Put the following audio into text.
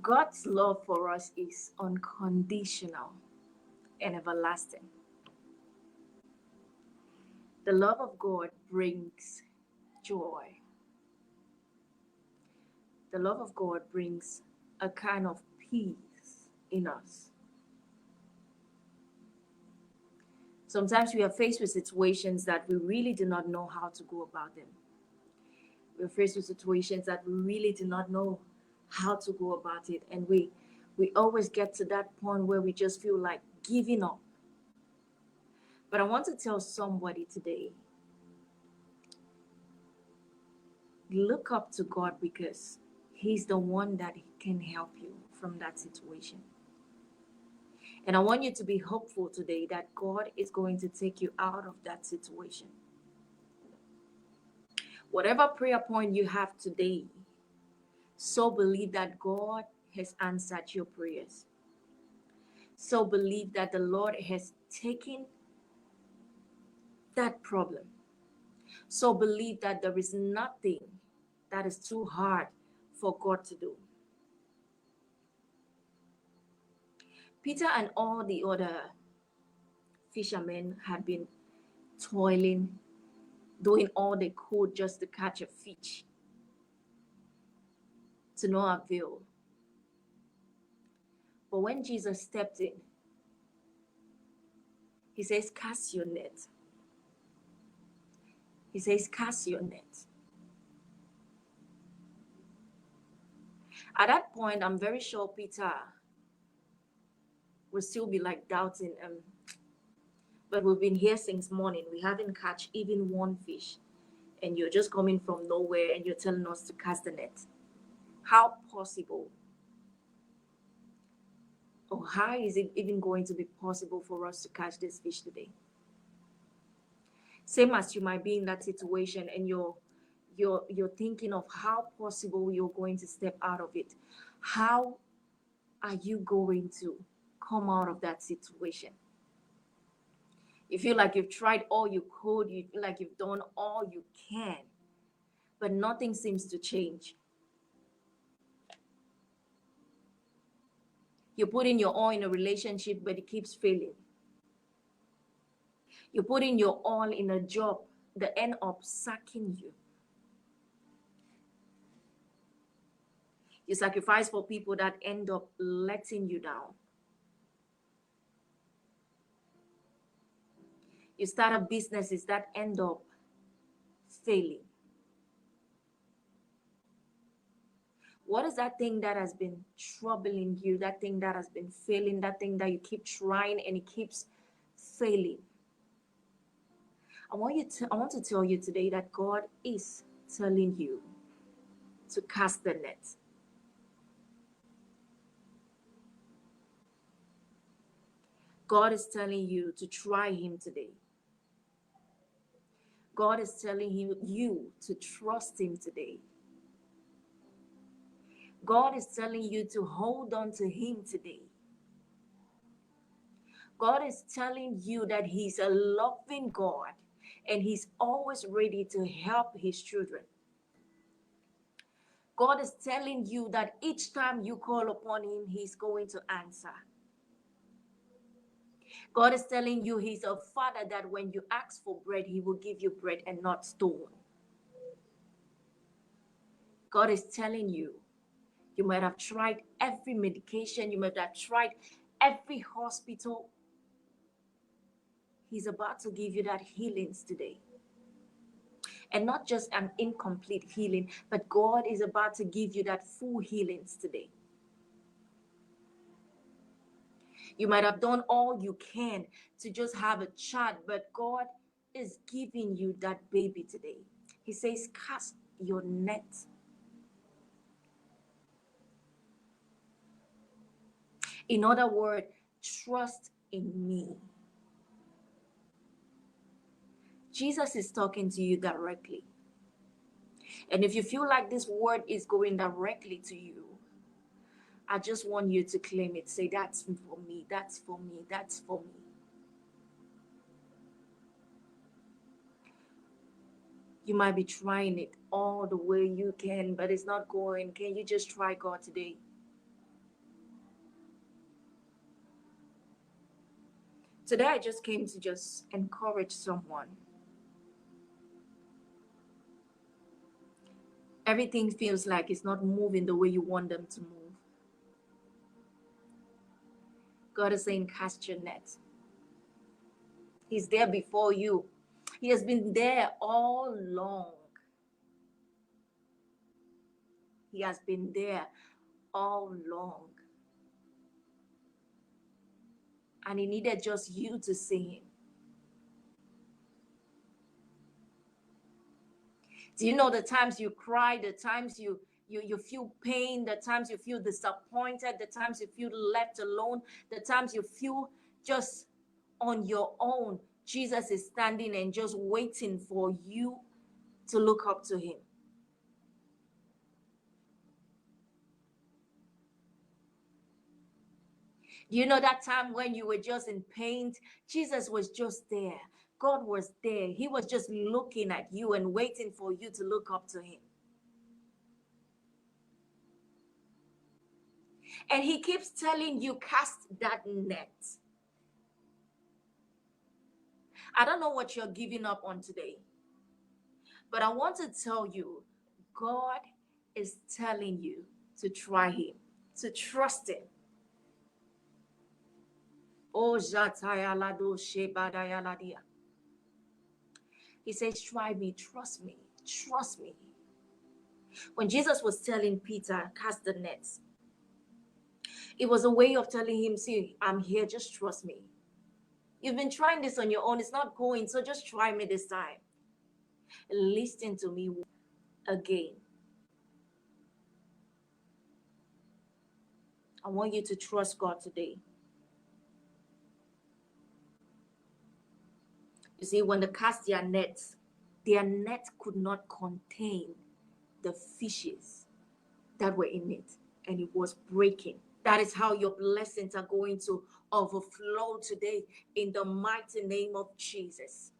God's love for us is unconditional and everlasting. The love of God brings joy. The love of God brings a kind of peace in us. Sometimes we are faced with situations that we really do not know how to go about them. We're faced with situations that we really do not know how to go about it. And we always get to that point where we just feel like giving up. But I want to tell somebody today, look up to God, because He's the one that can help you from that situation. And I want you to be hopeful today that God is going to take you out of that situation. Whatever prayer point you have today, so believe that God has answered your prayers. So believe that the Lord has taken that problem. So believe that there is nothing that is too hard for God to do. Peter and all the other fishermen had been toiling, doing all they could just to catch a fish, to no avail. But when Jesus stepped in, He says, cast your net. He says, cast your net. At that point, I'm very sure Peter will still be like doubting, but we've been here since morning. We haven't catch even one fish. And you're just coming from nowhere and you're telling us to cast the net. How possible? Or how is it even going to be possible for us to catch this fish today? Same as you might be in that situation and you're thinking of how possible you're going to step out of it. How are you going to come out of that situation? You feel like you've tried all you could. You feel like you've done all you can, but nothing seems to change. You put in your all in a relationship, but it keeps failing. You put in your all in a job that end up sacking you. You sacrifice for people that end up letting you down. You start up businesses that end up failing. What is that thing that has been troubling you, that thing that has been failing, that thing that you keep trying and it keeps failing? I want to tell you today that God is telling you to cast the net. God is telling you to try Him today. God is telling you to trust Him today. God is telling you to hold on to Him today. God is telling you that He's a loving God and He's always ready to help His children. God is telling you that each time you call upon Him, He's going to answer. God is telling you He's a Father that when you ask for bread, He will give you bread and not stone. God is telling you, you might have tried every medication, you might have tried every hospital. He's about to give you that healings today. And not just an incomplete healing, but God is about to give you that full healings today. You might have done all you can to just have a child, but God is giving you that baby today. He says, cast your net. In other words, trust in me. Jesus is talking to you directly. And if you feel like this word is going directly to you, I just want you to claim it. Say, that's for me, that's for me, that's for me. You might be trying it all the way you can, but it's not going. Can you just try God today? Today I just came to just encourage someone. Everything feels like it's not moving the way you want them to move. God is saying, cast your net. He's there before you. He has been there all along. He has been there all along. And he needed just you to see him. Do you know the times you cry, the times you feel pain, the times you feel disappointed, the times you feel left alone, the times you feel just on your own? Jesus is standing and just waiting for you to look up to him. You know that time when you were just in pain? Jesus was just there. God was there. He was just looking at you and waiting for you to look up to him. And he keeps telling you, cast that net. I don't know what you're giving up on today, but I want to tell you, God is telling you to try him, to trust him. Oh, he says, try me, trust me, trust me. When Jesus was telling Peter, cast the nets, it was a way of telling him, see, I'm here, just trust me. You've been trying this on your own, it's not going, so just try me this time. Listen to me again. I want you to trust God today. You see, when they cast their net could not contain the fishes that were in it, and it was breaking. That is how your blessings are going to overflow today in the mighty name of Jesus.